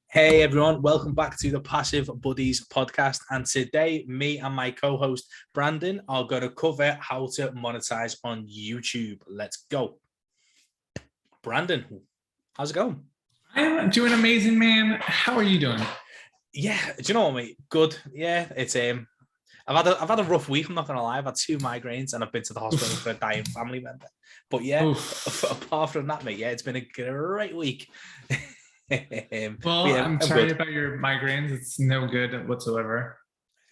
Hey everyone, welcome back to the Passive Buddies podcast. And today, me and my co-host Brandon are going to cover how to monetize on YouTube. Let's go. Brandon, how's it going? I'm doing amazing, man. How are you doing? Yeah, do you know what, mate? Good. Yeah, it's I've had a rough week. I'm not gonna lie. I've had 2 migraines and I've been to the hospital for a dying family member. But yeah, Oof. apart from that, mate, yeah, it's been a great week. But Well, yeah, I'm I'm sorry good. about your migraines. It's no good whatsoever.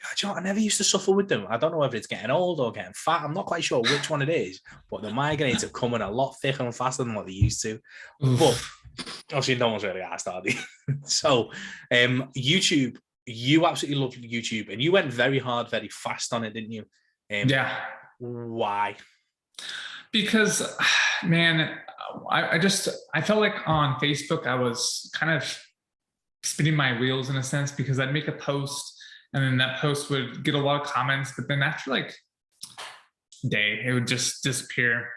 Do you know what? I never used to suffer with them. I don't know whether it's getting old or getting fat. I'm not quite sure which one it is, but the migraines have come in a lot thicker and faster than what they used to. But Oof. obviously, no one's really asked, are they? So, YouTube, you absolutely love YouTube, and you went very hard, very fast on it, didn't you? Yeah. Why? Because, man, I felt like on Facebook, I was kind of spinning my wheels in a sense because I'd make a post and then that post would get a lot of comments, but then after like a day, it would just disappear.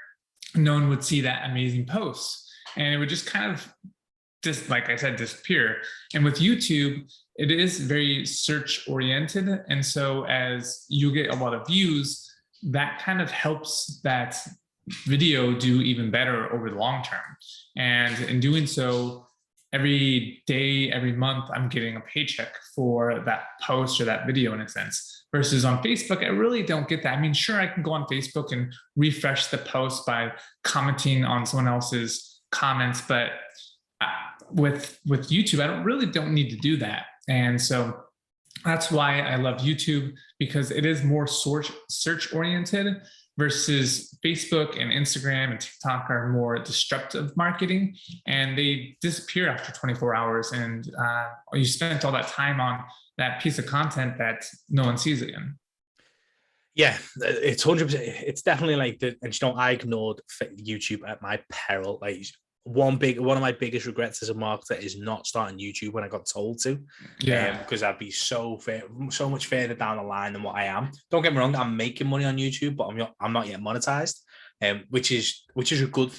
No one would see that amazing post. And it would just kind of just like I said, disappear. And with YouTube, it is very search oriented. And so as you get a lot of views, that kind of helps that video do even better over the long term. And in doing so, every day, every month, I'm getting a paycheck for that post or that video in a sense. Versus on Facebook, I really don't get that. I mean, sure, I can go on Facebook and refresh the post by commenting on someone else's comments, but with YouTube, I don't need to do that. And so that's why I love YouTube, because it is more search oriented versus Facebook and Instagram and TikTok are more disruptive marketing, and they disappear after 24 hours. And you spent all that time on that piece of content that no one sees again. Yeah, it's 100%. It's definitely like the, and you know, I ignored YouTube at my peril. Like one of my biggest regrets as a marketer is not starting YouTube when I got told to, Yeah. because I'd be so much further down the line than what I am. Don't get me wrong, I'm making money on YouTube, but I'm not yet monetized, which is a good.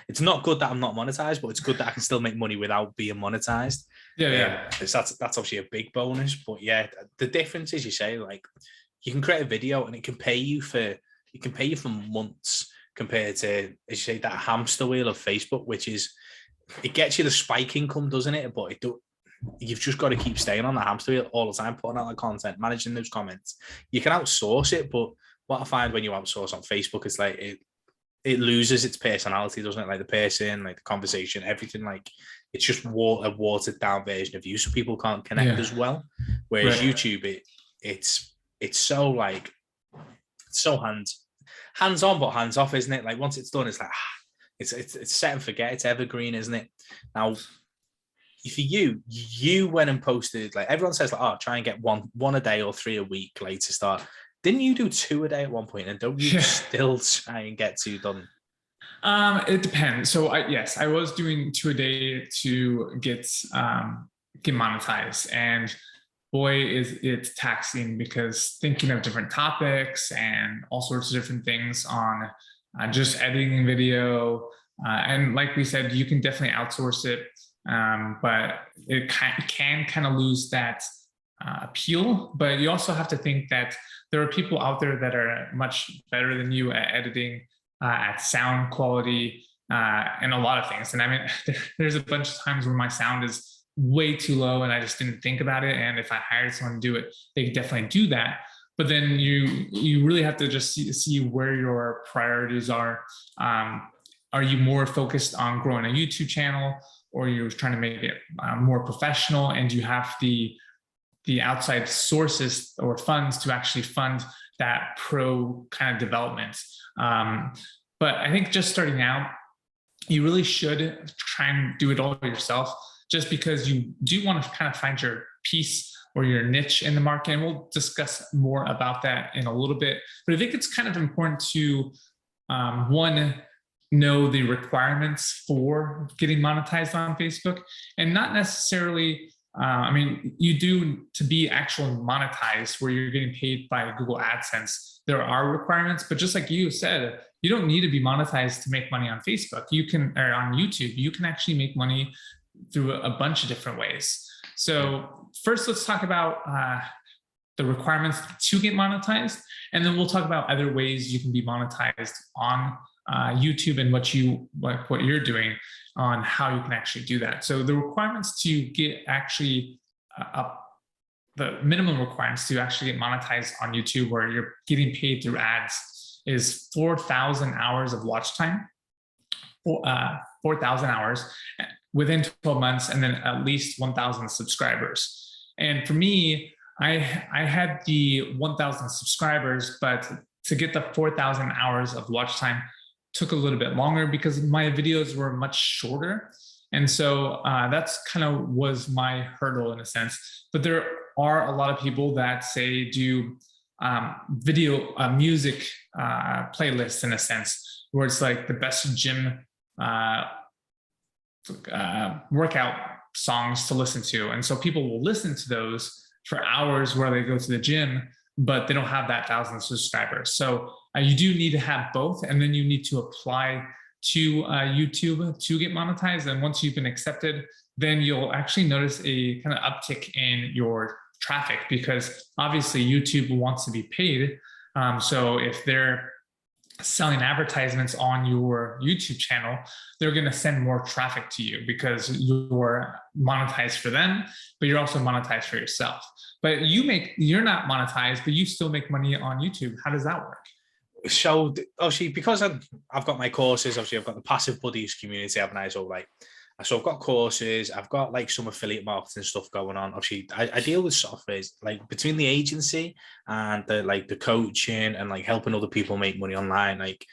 It's not good that I'm not monetized, but it's good that I can still make money without being monetized. Yeah. Yeah. That's obviously a big bonus. But yeah, the difference is, you say, like, you can create a video and it can pay you for months, compared to, as you say, that hamster wheel of Facebook, which is, it gets you the spike income, doesn't it? But you've just got to keep staying on the hamster wheel all the time, putting out the content, managing those comments. You can outsource it, but what I find when you outsource on Facebook is like it loses its personality, doesn't it? Like the person, like the conversation, everything. Like it's just a watered down version of you, so people can't connect as well. Whereas Right. YouTube, it's so like so hands on, but hands off, isn't it? Like once it's done, it's like it's set and forget. It's evergreen, isn't it? Now, for you went and posted, like everyone says, like, oh, try and get one a day or 3 a week, like, to start. Didn't you do 2 a day at one point? And don't you Yeah. still try and get 2 done? It depends. So yes, I was doing 2 a day to get monetized, and boy, is it taxing, because thinking of different topics and all sorts of different things on just editing video, and like we said, you can definitely outsource it, but it can kind of lose that appeal. But you also have to think that there are people out there that are much better than you at editing, at sound quality, and a lot of things. And I mean, there's a bunch of times where my sound is way too low and I just didn't think about it. And if I hired someone to do it, they could definitely do that. But then you really have to just see where your priorities are. Are you more focused on growing a YouTube channel, or you're trying to make it more professional, and you have the outside sources or funds to actually fund that pro kind of development? But I think just starting out, you really should try and do it all yourself, just because you do want to kind of find your piece or your niche in the market. And we'll discuss more about that in a little bit. But I think it's kind of important to, one, know the requirements for getting monetized on Facebook, and not necessarily, I mean, you do to be actually monetized where you're getting paid by Google AdSense. There are requirements, but just like you said, you don't need to be monetized to make money on Facebook. You can, or on YouTube, you can actually make money through a bunch of different ways. So first, let's talk about the requirements to get monetized, and then we'll talk about other ways you can be monetized on YouTube and what you're doing on how you can actually do that. So the requirements to get actually the minimum requirements to actually get monetized on YouTube, where you're getting paid through ads, is 4,000 hours of watch time, 4,000 hours within 12 months, and then at least 1,000 subscribers. And for me, I had the 1,000 subscribers, but to get the 4,000 hours of watch time took a little bit longer because my videos were much shorter. And so that's kind of was my hurdle in a sense. But there are a lot of people that say do music playlists in a sense, where it's like the best gym workout songs to listen to. And so people will listen to those for hours where they go to the gym, but they don't have that 1,000 subscribers. So you do need to have both, and then you need to apply to YouTube to get monetized. And once you've been accepted, then you'll actually notice a kind of uptick in your traffic, because obviously YouTube wants to be paid. So if they're selling advertisements on your YouTube channel, they're going to send more traffic to you because you're monetized for them, but you're also monetized for yourself. But you're not monetized, but you still make money on YouTube. How does that work? So obviously, because I've got my courses, obviously I've got the Passive Buddies community, haven't I? So I've got courses, I've got like some affiliate marketing stuff going on. Obviously, I deal with softwares, like between the agency and the coaching and like helping other people make money online. Like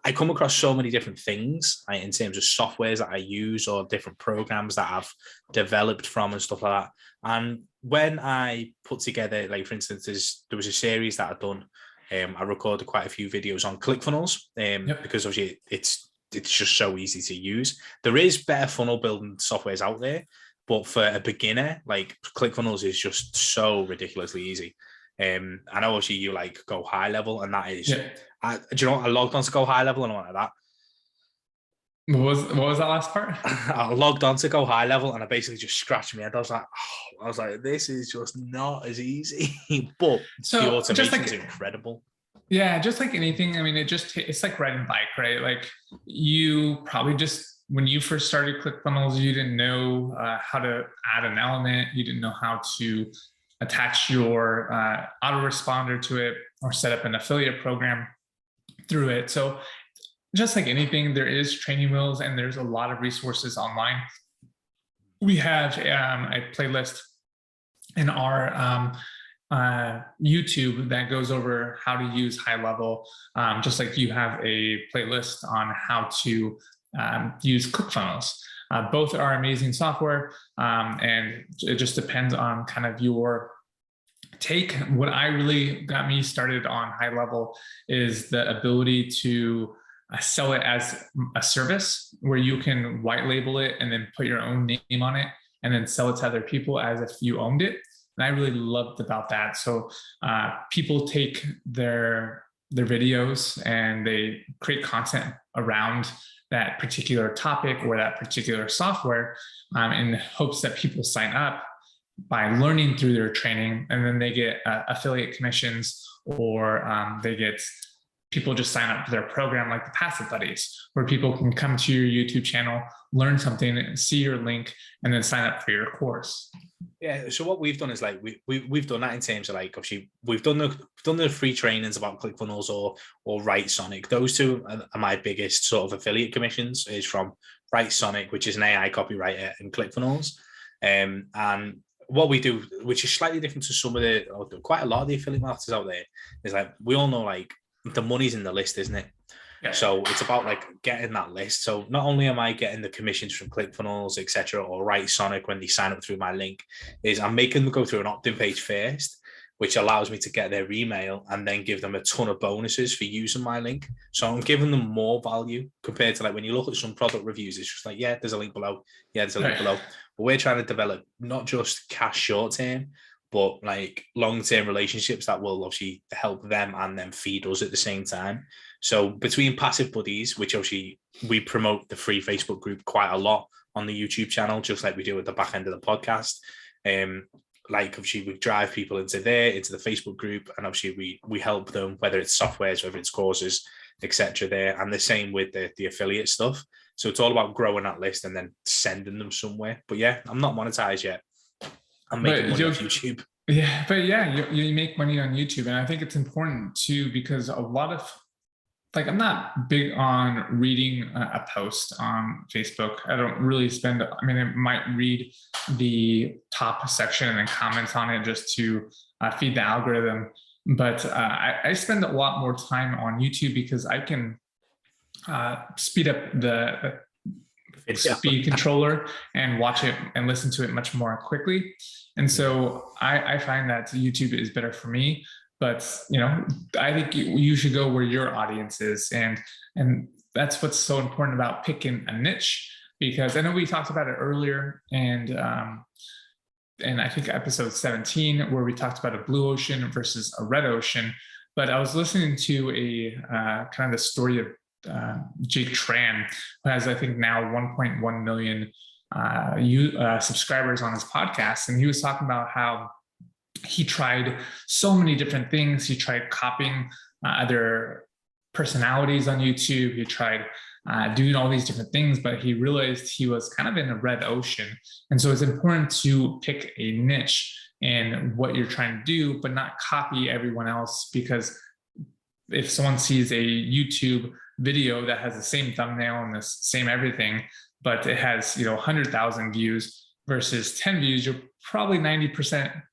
I come across so many different things, like, in terms of softwares that I use or different programs that I've developed from and stuff like that. And when I put together, like for instance, there was a series that I've done. I recorded quite a few videos on ClickFunnels because obviously it's just so easy to use. There is better funnel building softwares out there, but for a beginner, like ClickFunnels is just so ridiculously easy. I know obviously you like go high level, and that is, do you know what? I logged on to go high level and I went like that. What was that last part? I logged on to go high level and I basically just scratched my head. I was like, this is just not as easy. But the automation is incredible. Yeah, just like anything. I mean, it's like riding a bike, right? Like you probably just, when you first started ClickFunnels, you didn't know how to add an element. You didn't know how to attach your autoresponder to it or set up an affiliate program through it. So just like anything, there is training wheels and there's a lot of resources online. We have a playlist in our YouTube that goes over how to use high level, just like you have a playlist on how to use ClickFunnels. Both are amazing software, and it just depends on kind of your take. What I really got me started on high level is the ability to sell it as a service where you can white label it and then put your own name on it and then sell it to other people as if you owned it. And I really loved about that. So people take their videos and they create content around that particular topic or that particular software in hopes that people sign up by learning through their training. And then they get affiliate commissions, or they get people just sign up for their program, like the Passive Buddies, where people can come to your YouTube channel, learn something, and see your link, and then sign up for your course. Yeah. So what we've done is like we've done that in terms of like, obviously we've done the free trainings about ClickFunnels or Write Sonic. Those two are my biggest sort of affiliate commissions, is from Write Sonic, which is an AI copywriter, and ClickFunnels. And what we do, which is slightly different to some of quite a lot of the affiliate marketers out there, is like we all know like the money's in the list, isn't it? Yeah. So it's about like getting that list. So not only am I getting the commissions from ClickFunnels, etc., or Write Sonic when they sign up through my link, is I'm making them go through an opt-in page first, which allows me to get their email and then give them a ton of bonuses for using my link. So I'm giving them more value compared to like when you look at some product reviews, it's just like, yeah, there's a link below. Yeah, there's a link below. But we're trying to develop not just cash short term, but like long-term relationships that will obviously help them and then feed us at the same time. So between Passive Buddies, which obviously we promote the free Facebook group quite a lot on the YouTube channel, just like we do at the back end of the podcast. Like obviously we drive people into the Facebook group, and obviously we help them, whether it's softwares, whether it's courses, etc. there. And the same with the affiliate stuff. So it's all about growing that list and then sending them somewhere. But yeah, I'm not monetized yet. I'm making money off YouTube. Yeah, but yeah, you make money on YouTube. And I think it's important too, because a lot of, like, I'm not big on reading a post on Facebook. I don't really spend, I mean, I might read the top section and then comment on it just to feed the algorithm. But I spend a lot more time on YouTube because I can speed up the speed controller and watch it and listen to it much more quickly. And so I find that YouTube is better for me. But I think you should go where your audience is, and that's what's so important about picking a niche. Because I know we talked about it earlier, and I think episode 17, where we talked about a blue ocean versus a red ocean. But I was listening to a kind of the story of Jake Tran, who has, I think, now 1.1 million subscribers on his podcast, and he was talking about how he tried so many different things. He tried copying other personalities on YouTube. He tried doing all these different things, but he realized he was kind of in a red ocean. And so it's important to pick a niche in what you're trying to do, but not copy everyone else. Because if someone sees a YouTube video that has the same thumbnail and the same everything, but it has 100,000 views versus 10 views, you're probably 90%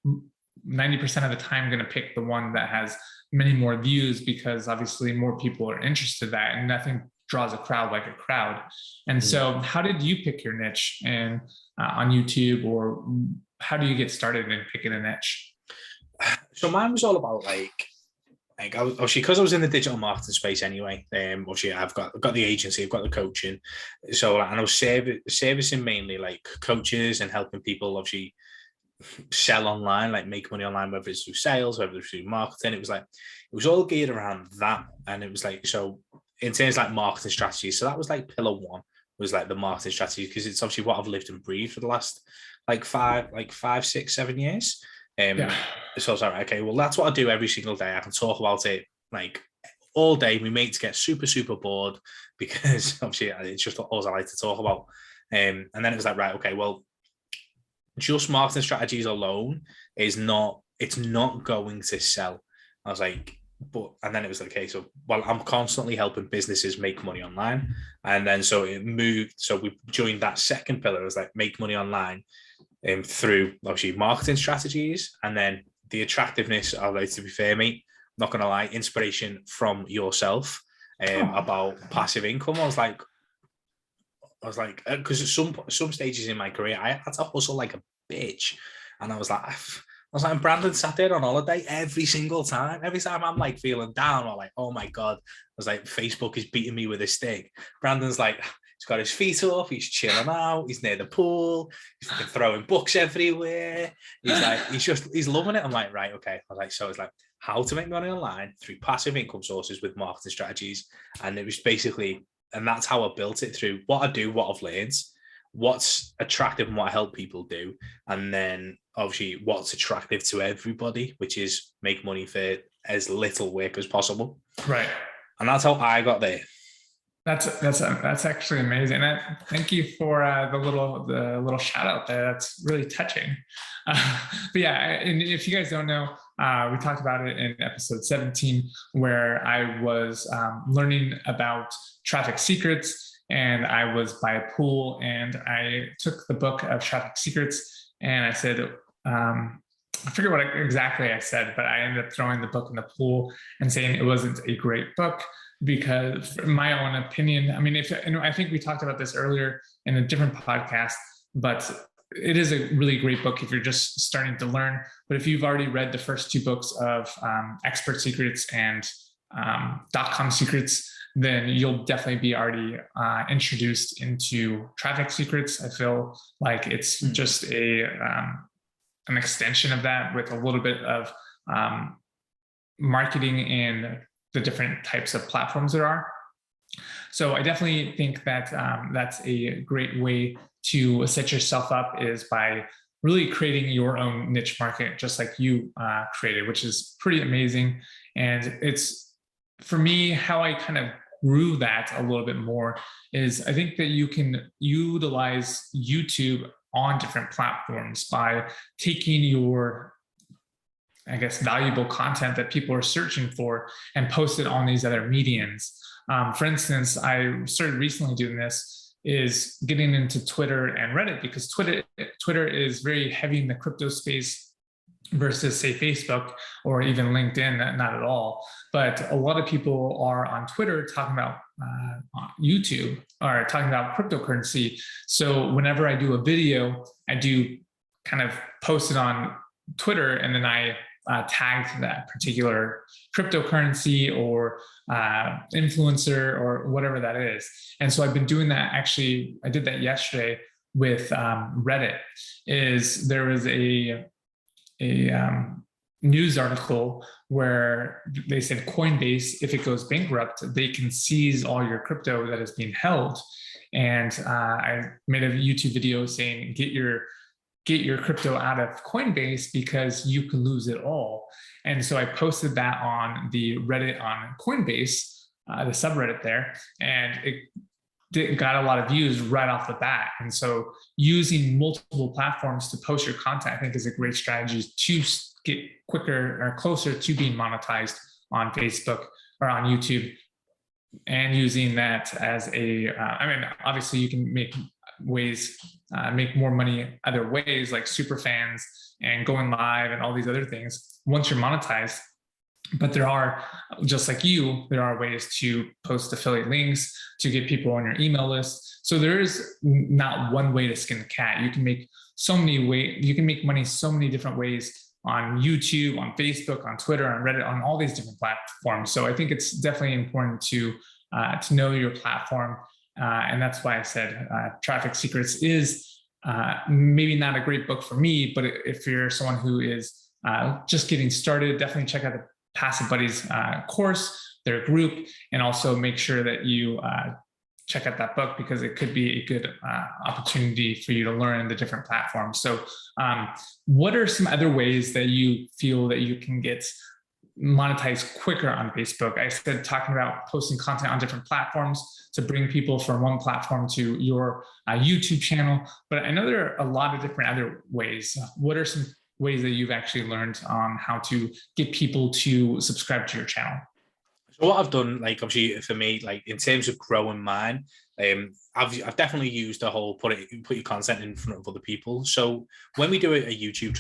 of the time going to pick the one that has many more views, because obviously more people are interested in that, and nothing draws a crowd like a crowd. And so how did you pick your niche and on YouTube, or how do you get started in picking a niche? So mine was all about like obviously, because I was in the digital marketing space anyway. Obviously I've got the agency, I've got the coaching. So, and I was servicing mainly like coaches and helping people obviously sell online, like make money online, whether it's through sales, whether it's through marketing. It was all geared around that. And it was like, so in terms of like marketing strategies, so that was like pillar one, was like the marketing strategy, because it's obviously what I've lived and breathed for the last like 5, 6, 7 years. So I was like, okay, well, that's what I do every single day. I can talk about it like all day. My mates get super, super bored because obviously it's just all I like to talk about. And then it was like, right, okay, well, just marketing strategies alone it's not going to sell. I was like, and then it was like, okay, so, well, I'm constantly helping businesses make money online. And then so it moved. So we joined that second pillar. It was like make money online through obviously marketing strategies. And then the attractiveness, I'll like, to be fair, mate, I'm not going to lie, inspiration from yourself about passive income. I was like, because at some stages in my career, I had to hustle like a bitch. And I was like, Brandon sat there on holiday every single time. Every time I'm like feeling down or like, oh my God, I was like, Facebook is beating me with a stick. Brandon's like, he's got his feet up, he's chilling out, he's near the pool, he's throwing books everywhere. He's loving it. I'm like, right, okay. I was like, so it's like how to make money online through passive income sources with marketing strategies. And it was basically, and that's how I built it, through what I do, what I've learned, what's attractive and what I help people do. And then obviously what's attractive to everybody, which is make money for as little work as possible. Right. And that's how I got there. That's actually amazing. And thank you for the little shout out there. That's really touching. But yeah, and if you guys don't know, we talked about it in episode 17, where I was learning about traffic secrets, and I was by a pool, and I took the book of traffic secrets, and I said, I forget what exactly I said, but I ended up throwing the book in the pool and saying it wasn't a great book. Because in my own opinion, I mean, I think we talked about this earlier in a different podcast, but it is a really great book if you're just starting to learn. But if you've already read the first 2 books of Expert Secrets and .com Secrets, then you'll definitely be already introduced into traffic secrets. I feel like it's just an extension of that with a little bit of marketing and the different types of platforms there are. So I definitely think that that's a great way to set yourself up is by really creating your own niche market, just like you created, which is pretty amazing. And it's, for me, how I kind of grew that a little bit more is I think that you can utilize YouTube on different platforms by taking your, I guess, valuable content that people are searching for and post it on these other mediums. For instance, I started recently doing this, is getting into Twitter and Reddit, because Twitter is very heavy in the crypto space versus, say, Facebook or even LinkedIn, not at all. But a lot of people are on Twitter talking about YouTube or talking about cryptocurrency. So whenever I do a video, I do kind of post it on Twitter, and then I tagged that particular cryptocurrency or influencer or whatever that is. And so I've been doing that. Actually, I did that yesterday with Reddit. Is there was a news article where they said Coinbase, if it goes bankrupt, they can seize all your crypto that is being held. And I made a YouTube video saying, get your crypto out of Coinbase because you can lose it all. And so I posted that on the Reddit on Coinbase, the subreddit there, and it got a lot of views right off the bat. And so using multiple platforms to post your content, I think, is a great strategy to get quicker or closer to being monetized on Facebook or on YouTube. And using that as I mean, obviously you can make more money other ways, like super fans and going live and all these other things once you're monetized. But there are, just like you, there are ways to post affiliate links to get people on your email list. So there is not one way to skin the cat. You can make you can make money so many different ways on YouTube, on Facebook, on Twitter, on Reddit, on all these different platforms. So I think it's definitely important to know your platform. And that's why I said Traffic Secrets is maybe not a great book for me, but if you're someone who is just getting started, definitely check out the Passive Buddies course, their group, and also make sure that you check out that book, because it could be a good opportunity for you to learn the different platforms. So what are some other ways that you feel that you can get monetized quicker on Facebook? I said talking about posting content on different platforms to bring people from one platform to your YouTube channel, but I know there are a lot of different other ways. What are some ways that you've actually learned on how to get people to subscribe to your channel? So what I've done, like, obviously for me, like in terms of growing mine, I've definitely used the whole put your content in front of other people. So when we do a YouTube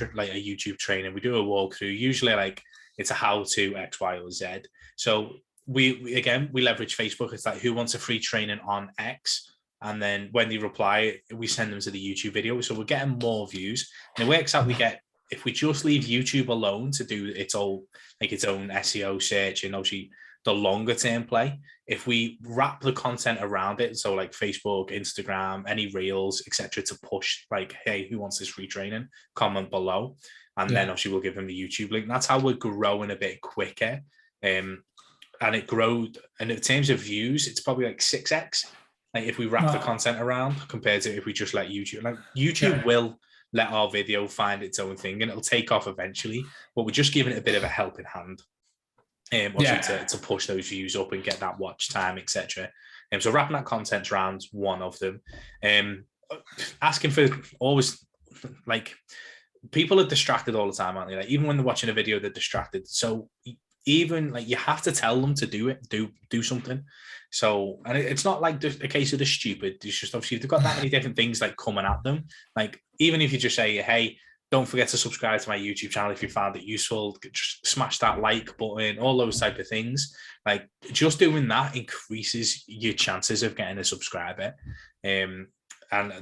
training, we do a walkthrough. Usually, like, it's a how to X, Y, or Z. So we leverage Facebook. It's like, who wants a free training on X? And then when they reply, we send them to the YouTube video. So we're getting more views. And it works out, if we just leave YouTube alone to do its own SEO search and obviously the longer term play, if we wrap the content around it, so like Facebook, Instagram, any reels, etc., to push, like, hey, who wants this free training? Comment below. And then obviously we'll give them the YouTube link. That's how we're growing a bit quicker. And it growed. And in terms of views, it's probably like 6x. Like if we wrap the content around compared to if we just let YouTube. Like YouTube will let our video find its own thing and it'll take off eventually. But we're just giving it a bit of a helping hand. To push those views up and get that watch time, etc. So wrapping that content around one of them. Asking for always, like, people are distracted all the time, aren't they? Like, even when they're watching a video, they're distracted. So even like you have to tell them to do something. So, and it's not like a case of the stupid. It's just obviously they've got that many different things like coming at them. Like, even if you just say, hey, don't forget to subscribe to my YouTube channel if you found it useful, just smash that like button, all those type of things. Like, just doing that increases your chances of getting a subscriber. And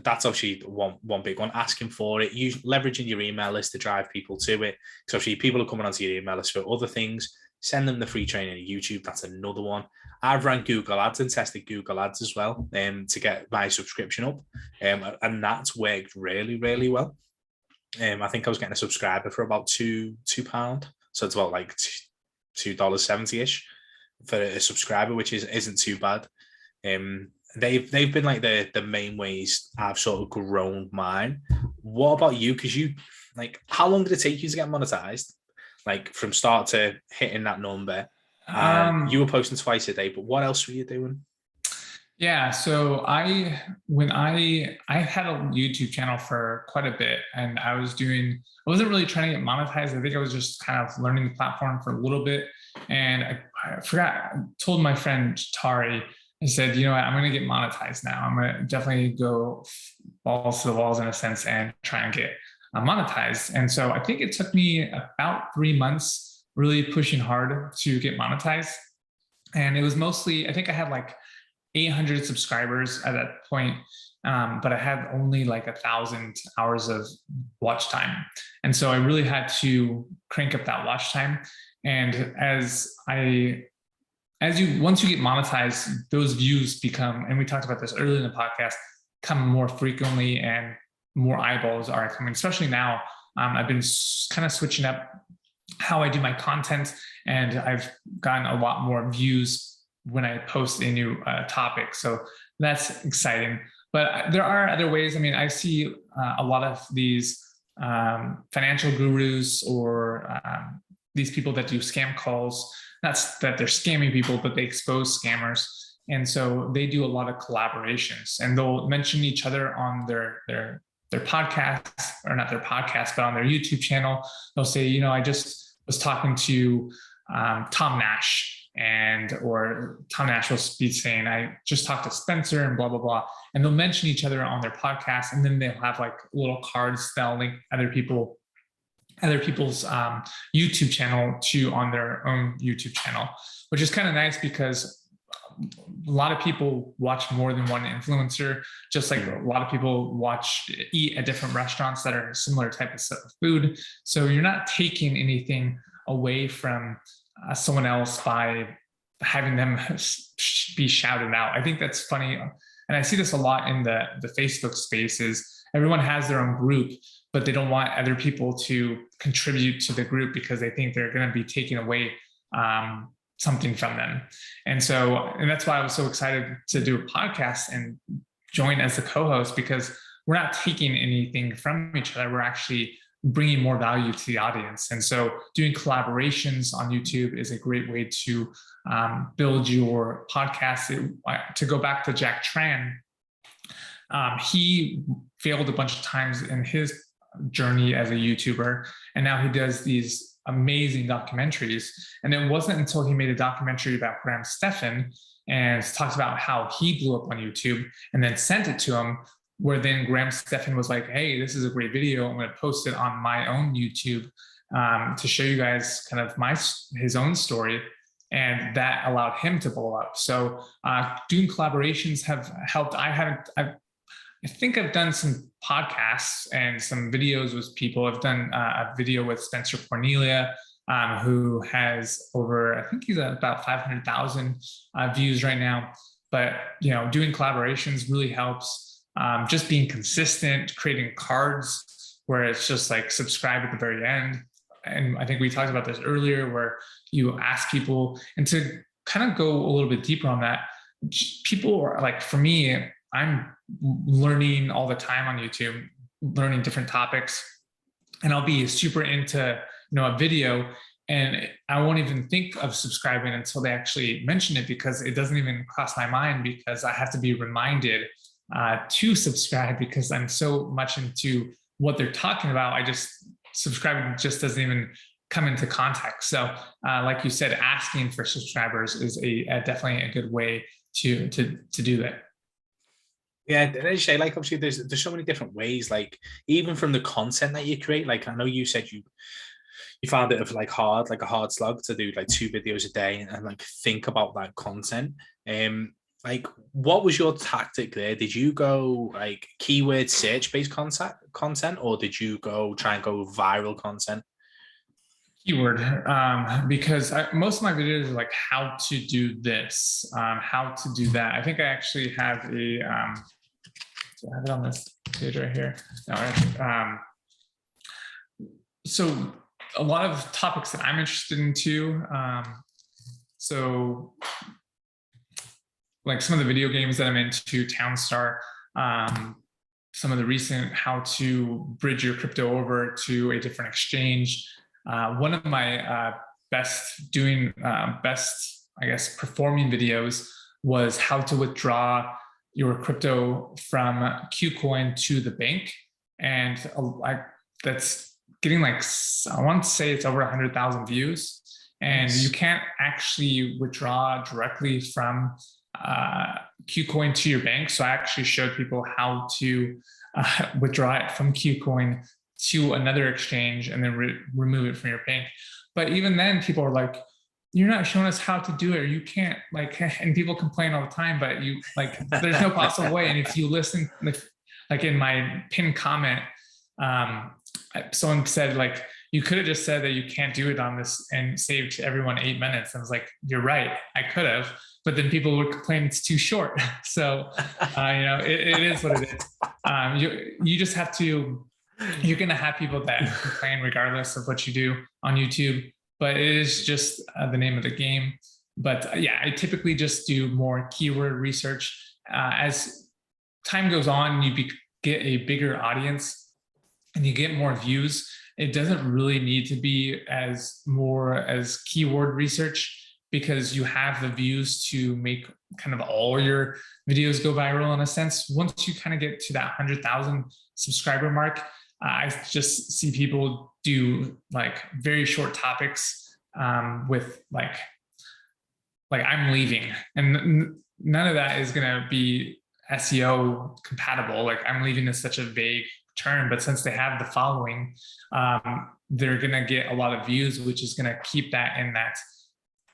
that's obviously one big one, asking for it, leveraging your email list to drive people to it. So obviously people are coming onto your email list for other things. Send them the free training on YouTube. That's another one. I've ran Google Ads and tested Google Ads as well to get my subscription up. And that's worked really, really well. I think I was getting a subscriber for about £2. So it's about like $2.70-ish for a subscriber, which isn't too bad. And they've been like the main ways I've sort of grown mine. What about you? Because you like, how long did it take you to get monetized? Like from start to hitting that number, and you were posting twice a day. But what else were you doing? Yeah, so I had a YouTube channel for quite a bit, and I wasn't really trying to get monetized. I think I was just kind of learning the platform for a little bit, and I forgot. I told my friend Tari, I said, you know what, I'm going to get monetized now. I'm going to definitely go balls to the walls in a sense and try and get monetized. And so I think it took me about 3 months really pushing hard to get monetized, and it was mostly, I think I had like 800 subscribers at that point, but I had only like 1,000 hours of watch time, and so I really had to crank up that watch time. And once you get monetized, those views become, and we talked about this earlier in the podcast, come more frequently, and more eyeballs are coming. Especially now, I've been kind of switching up how I do my content, and I've gotten a lot more views when I post a new topic. So that's exciting. But there are other ways. I mean, I see a lot of these financial gurus, or these people that do scam calls. Not that they're scamming people, but they expose scammers. And so they do a lot of collaborations, and they'll mention each other on their podcast, or not their podcast, but on their YouTube channel. They'll say, you know, I just was talking to Tom Nash, or Tom Nash will be saying, I just talked to Spencer and blah, blah, blah. And they'll mention each other on their podcast. And then they'll have like little cards that'll link other people's YouTube channel on their own YouTube channel, which is kind of nice because a lot of people watch more than one influencer, just like a lot of people eat at different restaurants that are similar type of food. So you're not taking anything away from someone else by having them be shouted out. I think that's funny. And I see this a lot in the Facebook spaces. Everyone has their own group, but they don't want other people to contribute to the group because they think they're going to be taking away something from them. And that's why I was so excited to do a podcast and join as the co-host, because we're not taking anything from each other. We're actually bringing more value to the audience. And so doing collaborations on YouTube is a great way to build your podcast. To go back to Jack Tran, he failed a bunch of times in his journey as a YouTuber, and now he does these amazing documentaries. And it wasn't until he made a documentary about Graham Stephan and talks about how he blew up on YouTube, and then sent it to him, where then Graham Stephan was like, hey, this is a great video. I'm going to post it on my own YouTube to show you guys kind of his own story. And that allowed him to blow up. So doing collaborations have helped. I think I've done some podcasts and some videos with people. I've done a video with Spencer Cornelia, who has I think he's at about 500,000 views right now. But, doing collaborations really helps. Just being consistent, creating cards where it's just like subscribe at the very end. And I think we talked about this earlier, where you ask people, and to kind of go a little bit deeper on that, people are like, for me, I'm learning all the time on YouTube, learning different topics, and I'll be super into, a video, and I won't even think of subscribing until they actually mention it, because it doesn't even cross my mind, because I have to be reminded to subscribe, because I'm so much into what they're talking about. I just subscribing just doesn't even come into context. So like you said, asking for subscribers is definitely a good way to do that. Yeah, and as you say, like obviously there's so many different ways, like even from the content that you create. Like I know you said you found it like a hard slug to do like 2 videos a day and like think about that content. Like what was your tactic there? Did you go like keyword search based content, or did you try and go viral content? Keyword, because most of my videos are like how to do this, how to do that. I think I actually have do I have it on this page right here? No, so a lot of topics that I'm interested in too. So like some of the video games that I'm into, Townstar, some of the recent how to bridge your crypto over to a different exchange. One of my best, I guess, performing videos was how to withdraw your crypto from Qcoin to the bank. And that's getting like, I want to say it's over 100,000 views. And you can't actually withdraw directly from Qcoin to your bank. So I actually showed people how to withdraw it from Qcoin to another exchange and then remove it from your bank. But even then, people are like, you're not showing us how to do it, or you can't, like, and people complain all the time, but you, like, there's no possible way. And if you listen, like in my pinned comment, someone said, like, you could have just said that you can't do it on this and saved everyone 8 minutes. And I was like, you're right, I could have, but then people would complain it's too short. So, it is what it is. You just have to, you're going to have people that complain regardless of what you do on YouTube, but it is just the name of the game. But yeah, I typically just do more keyword research. As time goes on, you get a bigger audience and you get more views. It doesn't really need to be as keyword research, because you have the views to make kind of all your videos go viral in a sense. Once you kind of get to that 100,000 subscriber mark, I just see people do like very short topics with like I'm leaving, and none of that is going to be SEO compatible. Like, I'm leaving is such a vague term, but since they have the following, they're going to get a lot of views, which is going to keep that in that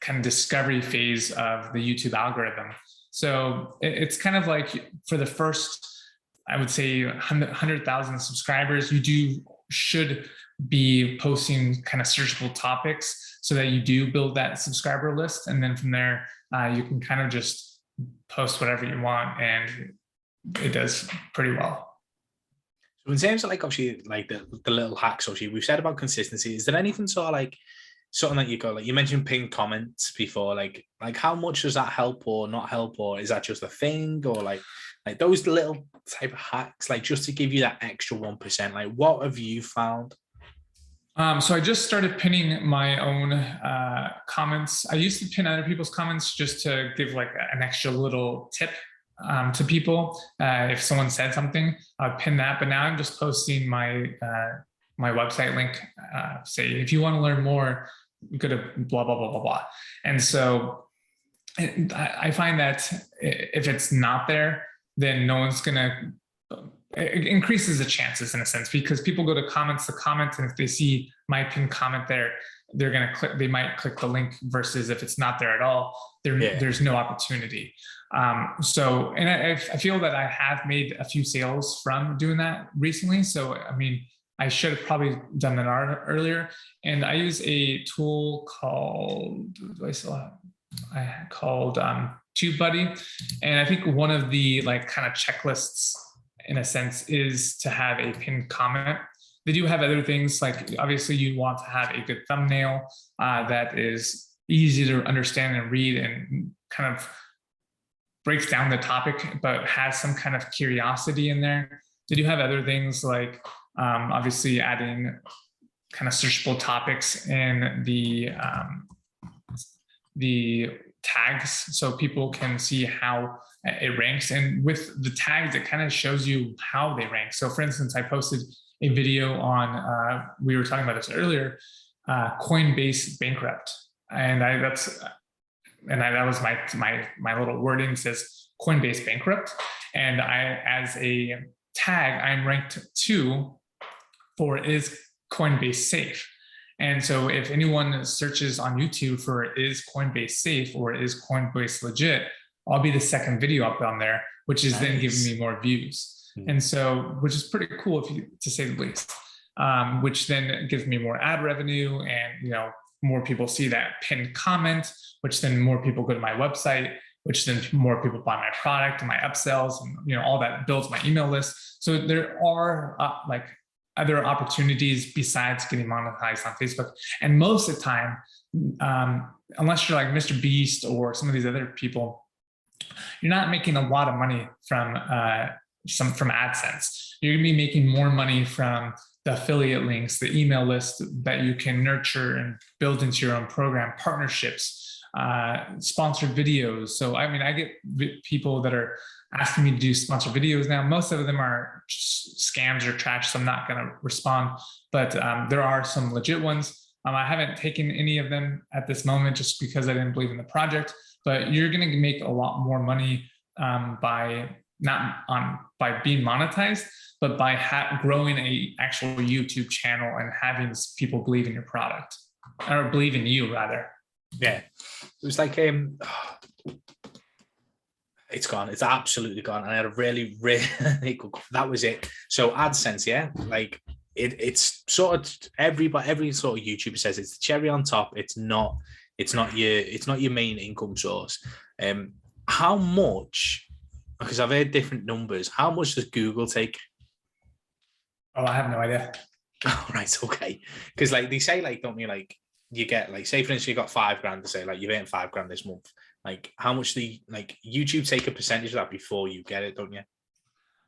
kind of discovery phase of the YouTube algorithm. So it's kind of like, for the first, I would say 100,000 subscribers, should be posting kind of searchable topics so that you do build that subscriber list. And then from there, you can kind of just post whatever you want, and it does pretty well. So in terms of, like, obviously, like the little hacks, obviously we've said about consistency. Is there anything sort of like something that you got, like you mentioned pinned comments before, like how much does that help or not help, or is that just a thing, or like those little type of hacks, like just to give you that extra 1%, like what have you found? So I just started pinning my own comments. I used to pin other people's comments just to give like an extra little tip to people. If someone said something, I'd pin that. But now I'm just posting my website link. Say, if you want to learn more, go to blah, blah, blah, blah, blah. And so I find that if it's not there, then no one's going to, it increases the chances in a sense, because people go to comments, and if they see my pinned comment there, they're going to click, they might click the link, versus if it's not there at all, there's no opportunity. So, and I feel that I have made a few sales from doing that recently. So, I mean, I should have probably done that earlier. And I use a tool called, TubeBuddy. And I think one of the like kind of checklists in a sense is to have a pinned comment. They do have other things, like obviously you want to have a good thumbnail that is easy to understand and read and kind of breaks down the topic, but has some kind of curiosity in there. They do have other things like obviously adding kind of searchable topics in the tags, so people can see how it ranks. And with the tags, it kind of shows you how they rank. So for instance, I posted a video on, we were talking about this earlier, Coinbase bankrupt. And that was my little wording, says Coinbase bankrupt. And as a tag, I'm ranked 2 for is Coinbase safe. And so if anyone searches on YouTube for is Coinbase safe or is Coinbase legit, I'll be the second video up on there, which is then giving me more views. And so, which is pretty cool, to say the least, which then gives me more ad revenue, and, more people see that pinned comment, which then more people go to my website, which then more people buy my product and my upsells, and, all that builds my email list. So there are other opportunities besides getting monetized on Facebook. And most of the time, unless you're like Mr. Beast or some of these other people, you're not making a lot of money from from AdSense. You're going to be making more money from the affiliate links, the email list that you can nurture and build into your own program, partnerships, sponsored videos. So, I mean, I get people that are asking me to do sponsored videos now. Most of them are scams or trash, so I'm not going to respond. But there are some legit ones. I haven't taken any of them at this moment just because I didn't believe in the project. But you're going to make a lot more money by being monetized, but by growing a actual YouTube channel and having people believe in your product, or believe in you rather. Yeah, it was like it's gone. It's absolutely gone. And I had a really good. That was it. So AdSense, yeah, like it's sort of every sort of YouTuber says it's the cherry on top. It's not your main income source. How much? Because I've heard different numbers. How much does Google take? Oh, I have no idea. Oh, right, okay. Because like they say, like, don't you, like, you get, like, say for instance you got $5,000 to say, like, you've earned $5,000 this month. Like, how much YouTube take a percentage of that before you get it, don't you?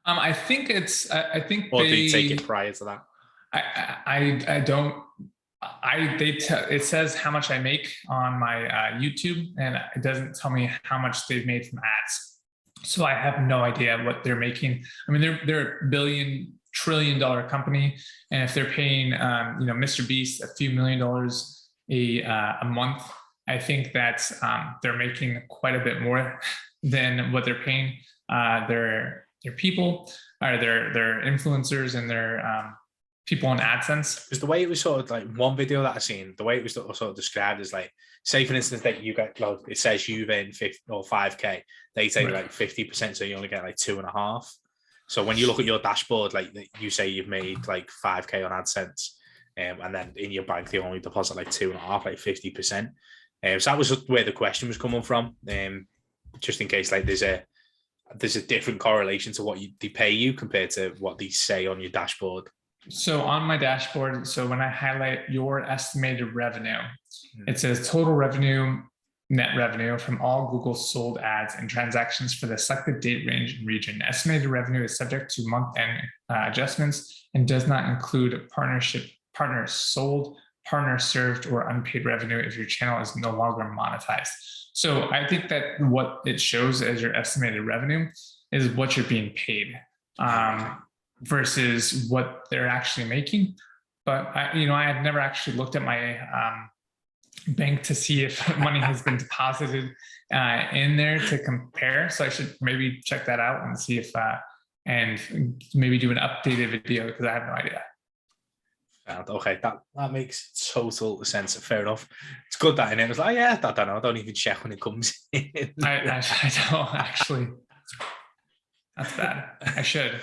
I think it's I think or do you take it prior to that? I don't. It says how much I make on my YouTube, and it doesn't tell me how much they've made from ads. So I have no idea what they're making. I mean, they're a trillion-dollar company, and if they're paying Mr. Beast a few $1,000,000 a month, I think that they're making quite a bit more than what they're paying their people, or their influencers and their people on AdSense. Because the way it was sort of, like, one video that I seen, the way it was sort of described is like, say for instance that you get, well, it says you've earned 50 or 5K, they take like 50%, so you only get like 2.5. So when you look at your dashboard, like you say you've made like 5K on AdSense, and then in your bank they only deposit like 2.5, like 50%. So that was where the question was coming from. Just in case, like, there's a different correlation to what they pay you compared to what they say on your dashboard. So on my dashboard, so when I highlight your estimated revenue, it says total revenue, net revenue from all Google sold ads and transactions for the selected date range and region. Estimated revenue is subject to month-end adjustments and does not include partners sold, partners served, or unpaid revenue if your channel is no longer monetized. So I think that what it shows as your estimated revenue is what you're being paid. Versus what they're actually making. But I had never actually looked at my bank to see if money has been deposited in there to compare. So I should maybe check that out and see if and maybe do an updated video, because I have no idea. Okay, that makes total sense. Fair enough. It's good that in it was like, yeah, I don't know. I don't even check when it comes in. I don't actually. That's bad. I should.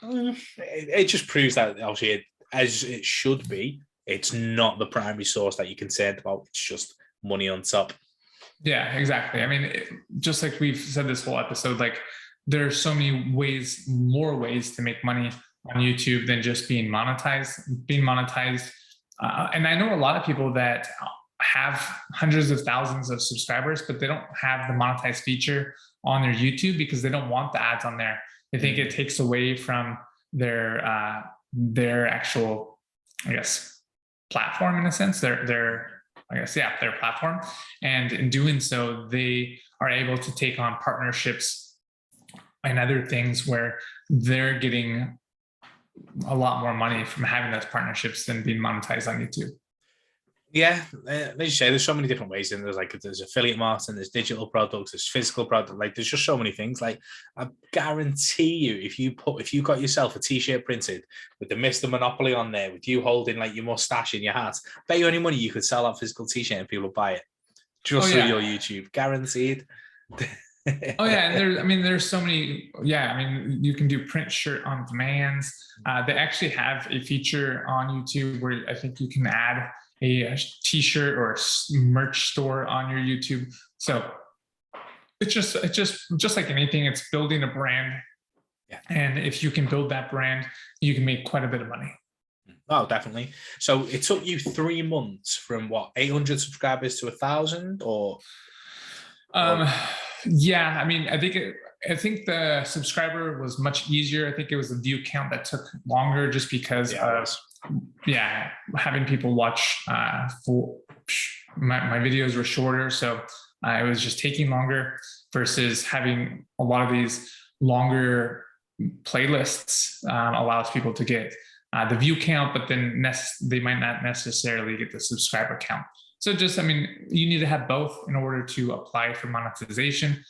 It just proves that obviously, as it should be, it's not the primary source that you're concerned about. It's just money on top. Yeah, exactly. I mean, just like we've said this whole episode, like, there are so many more ways to make money on YouTube than just being monetized. And I know a lot of people that have hundreds of thousands of subscribers, but they don't have the monetize feature on their YouTube because they don't want the ads on there. They think it takes away from their actual, I guess, platform in a sense, their platform. And in doing so, they are able to take on partnerships and other things where they're getting a lot more money from having those partnerships than being monetized on YouTube. Yeah, as you say, there's so many different ways, and there's affiliate marketing, there's digital products, there's physical product. Like, there's just so many things. Like, I guarantee you, if you got yourself a t-shirt printed with the Mr. Monopoly on there, with you holding like your mustache in your hat, bet you any money you could sell that physical t-shirt and people will buy it just through your YouTube, guaranteed. Oh yeah, and there's so many. Yeah, I mean, you can do print shirt on demands. They actually have a feature on YouTube where I think you can add a t-shirt or a merch store on your YouTube. So it's just like anything, it's building a brand. Yeah. And if you can build that brand, you can make quite a bit of money. Oh, definitely. So it took you 3 months from what, 800 subscribers to 1,000, or? Yeah, I mean, I think the subscriber was much easier. I think it was the view count that took longer, just because of having people watch my videos were shorter, so it was just taking longer versus having a lot of these longer playlists allows people to get the view count, but then they might not necessarily get the subscriber count. So just, I mean, you need to have both in order to apply for monetization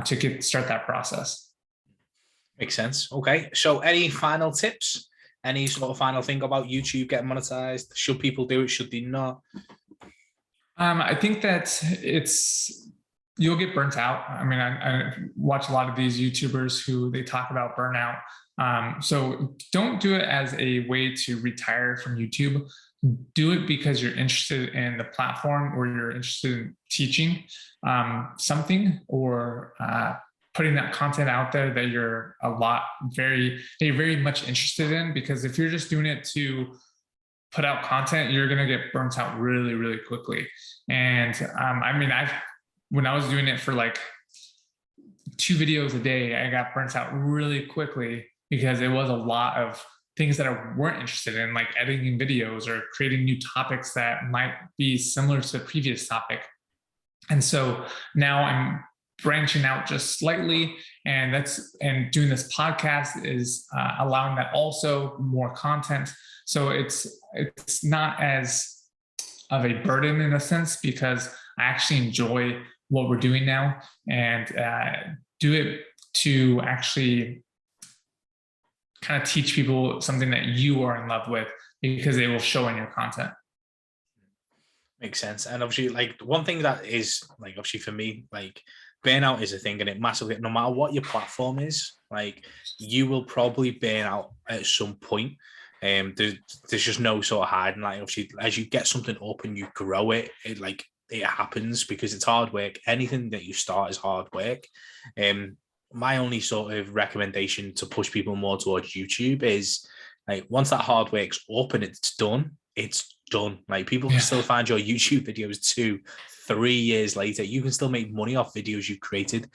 to start that process. Makes sense. Okay. So any final tips? Any sort of final thing about YouTube getting monetized? Should people do it? Should they not? I think that you'll get burnt out. I mean, I watch a lot of these YouTubers who they talk about burnout. So don't do it as a way to retire from YouTube. Do it because you're interested in the platform, or you're interested in teaching something, or putting that content out there that you're very much interested in. Because if you're just doing it to put out content, you're going to get burnt out really, really quickly. And I mean, when I was doing it for like 2 videos a day, I got burnt out really quickly because it was a lot of things that I weren't interested in, like editing videos or creating new topics that might be similar to the previous topic. And so now I'm branching out just slightly, and doing this podcast is allowing that also more content. So it's not as of a burden in a sense, because I actually enjoy what we're doing now, and do it to actually kind of teach people something that you are in love with, because they will show in your content. Makes sense. And obviously, like, one thing that is, like, obviously for me, like, burnout is a thing, and it massively, no matter what your platform is, like, you will probably burn out at some point. There's just no sort of hiding. Like, obviously, as you get something up and you grow it, it happens, because it's hard work. Anything that you start is hard work. My only sort of recommendation to push people more towards YouTube is, like, once that hard work's up and it's done, it's done. Like, people can still find your YouTube videos 2-3 years later. You can still make money off videos you created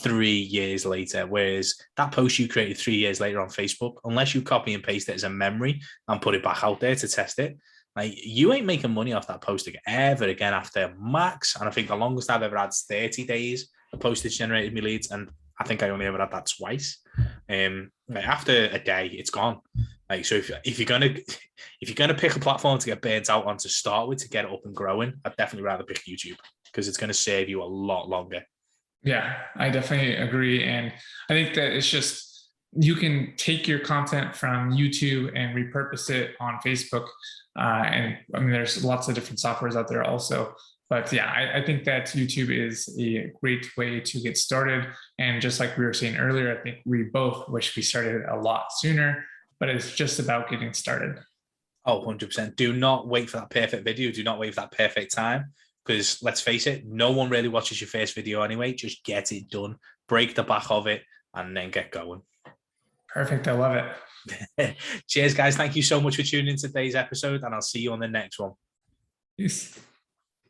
3 years later. Whereas that post you created 3 years later on Facebook, unless you copy and paste it as a memory and put it back out there to test it, like, you ain't making money off that post ever again after max. And I think the longest I've ever had is 30 days a postage generated me leads, and I think I only ever had that twice. Like, after a day, it's gone. Like, so if you're gonna pick a platform to get burnt out on to start with, to get it up and growing, I'd definitely rather pick YouTube, because it's going to save you a lot longer. Yeah, I definitely agree. And I think that it's just, you can take your content from YouTube and repurpose it on Facebook. And I mean, there's lots of different softwares out there also. But yeah, I think that YouTube is a great way to get started. And just like we were saying earlier, I think we both wish we started a lot sooner, but it's just about getting started. Oh, 100%. Do not wait for that perfect video. Do not wait for that perfect time, because let's face it, no one really watches your first video anyway. Just get it done, break the back of it, and then get going. Perfect. I love it. Cheers, guys. Thank you so much for tuning in to today's episode, and I'll see you on the next one. Peace.